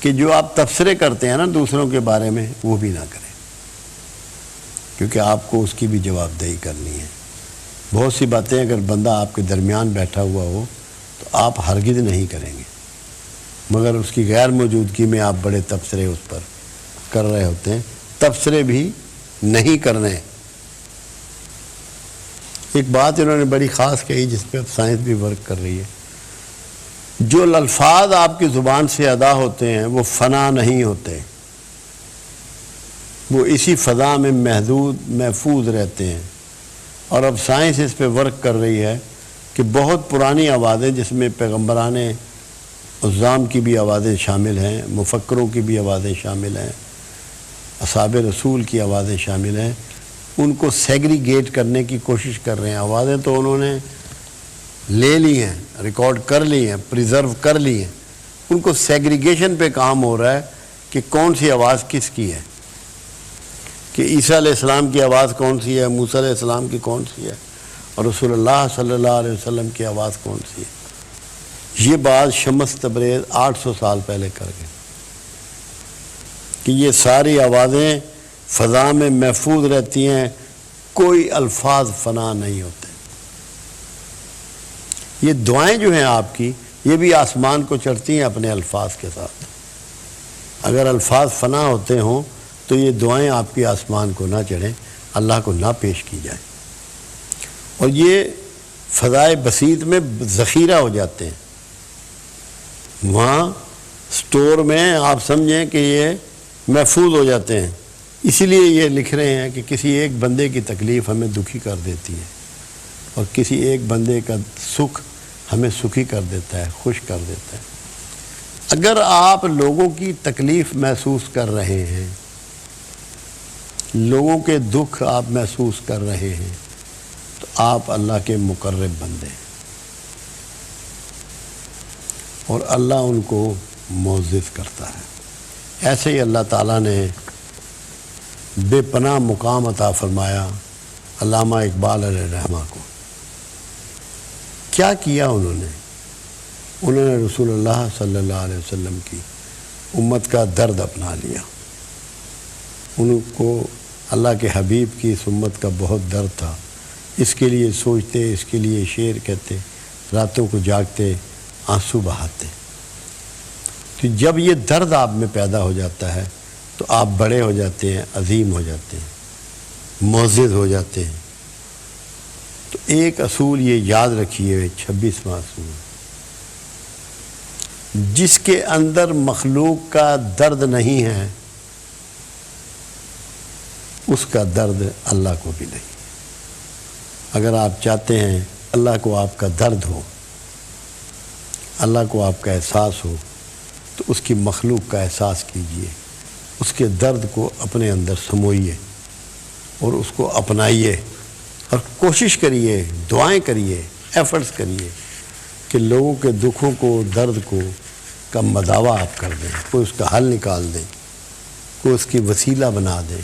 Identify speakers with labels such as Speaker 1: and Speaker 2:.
Speaker 1: کہ جو آپ تبصرے کرتے ہیں نا دوسروں کے بارے میں وہ بھی نہ کریں، کیونکہ آپ کو اس کی بھی جواب دہی کرنی ہے۔ بہت سی باتیں اگر بندہ آپ کے درمیان بیٹھا ہوا ہو تو آپ ہرگز نہیں کریں گے، مگر اس کی غیر موجودگی میں آپ بڑے تبصرے اس پر کر رہے ہوتے ہیں۔ تبصرے بھی نہیں کرنے۔ ایک بات انہوں نے بڑی خاص کہی جس پہ اب سائنس بھی ورک کر رہی ہے، جو الفاظ آپ کی زبان سے ادا ہوتے ہیں وہ فنا نہیں ہوتے، وہ اسی فضا میں محفوظ رہتے ہیں۔ اور اب سائنس اس پہ ورک کر رہی ہے کہ بہت پرانی آوازیں جس میں پیغمبران عظام کی بھی آوازیں شامل ہیں، مفکروں کی بھی آوازیں شامل ہیں، اصحاب رسول کی آوازیں شامل ہیں، ان کو سیگریگیٹ کرنے کی کوشش کر رہے ہیں۔ آوازیں تو انہوں نے لے لی ہیں، ریکارڈ کر لی ہیں، پریزرو کر لی ہیں، ان کو سیگریگیشن پہ کام ہو رہا ہے کہ کون سی آواز کس کی ہے، کہ عیسیٰ علیہ السلام کی آواز کون سی ہے، موسیٰ علیہ السلام کی کون سی ہے، اور رسول اللہ صلی اللہ علیہ وسلم کی آواز کون سی ہے۔ یہ بات شمس تبریز 800 سال پہلے کر گئے کہ یہ ساری آوازیں فضا میں محفوظ رہتی ہیں، کوئی الفاظ فنا نہیں ہوتے۔ یہ دعائیں جو ہیں آپ کی یہ بھی آسمان کو چڑھتی ہیں اپنے الفاظ کے ساتھ۔ اگر الفاظ فنا ہوتے ہوں تو یہ دعائیں آپ کی آسمان کو نہ چڑھیں، اللہ کو نہ پیش کی جائیں، اور یہ فضائے بسیط میں ذخیرہ ہو جاتے ہیں۔ وہاں سٹور میں آپ سمجھیں کہ یہ محفوظ ہو جاتے ہیں۔ اسی لیے یہ لکھ رہے ہیں کہ کسی ایک بندے کی تکلیف ہمیں دکھی کر دیتی ہے، اور کسی ایک بندے کا سکھ ہمیں سکھی کر دیتا ہے، خوش کر دیتا ہے۔ اگر آپ لوگوں کی تکلیف محسوس کر رہے ہیں، لوگوں کے دکھ آپ محسوس کر رہے ہیں، تو آپ اللہ کے مقرب بندے ہیں، اور اللہ ان کو معزز کرتا ہے۔ ایسے ہی اللہ تعالیٰ نے بے پناہ مقام عطا فرمایا علامہ اقبال علیہ الرحمہ کو۔ کیا کیا انہوں نے رسول اللہ صلی اللہ علیہ وسلم کی امت کا درد اپنا لیا۔ ان کو اللہ کے حبیب کی اس امت کا بہت درد تھا، اس کے لیے سوچتے، اس کے لیے شعر کہتے، راتوں کو جاگتے، آنسو بہاتے۔ تو جب یہ درد آپ میں پیدا ہو جاتا ہے تو آپ بڑے ہو جاتے ہیں، عظیم ہو جاتے ہیں، معزز ہو جاتے ہیں۔ تو ایک اصول یہ یاد رکھیے، 26واں اصول، جس کے اندر مخلوق کا درد نہیں ہے اس کا درد اللہ کو بھی نہیں۔ اگر آپ چاہتے ہیں اللہ کو آپ کا درد ہو، اللہ کو آپ کا احساس ہو، تو اس کی مخلوق کا احساس کیجئے، اس کے درد کو اپنے اندر سموئیے اور اس کو اپنائیے، اور کوشش کریے، دعائیں کریے، ایفرٹس کریے کہ لوگوں کے دکھوں کو، درد کو کا مداوا آپ کر دیں، کوئی اس کا حل نکال دیں، کوئی اس کی وسیلہ بنا دیں۔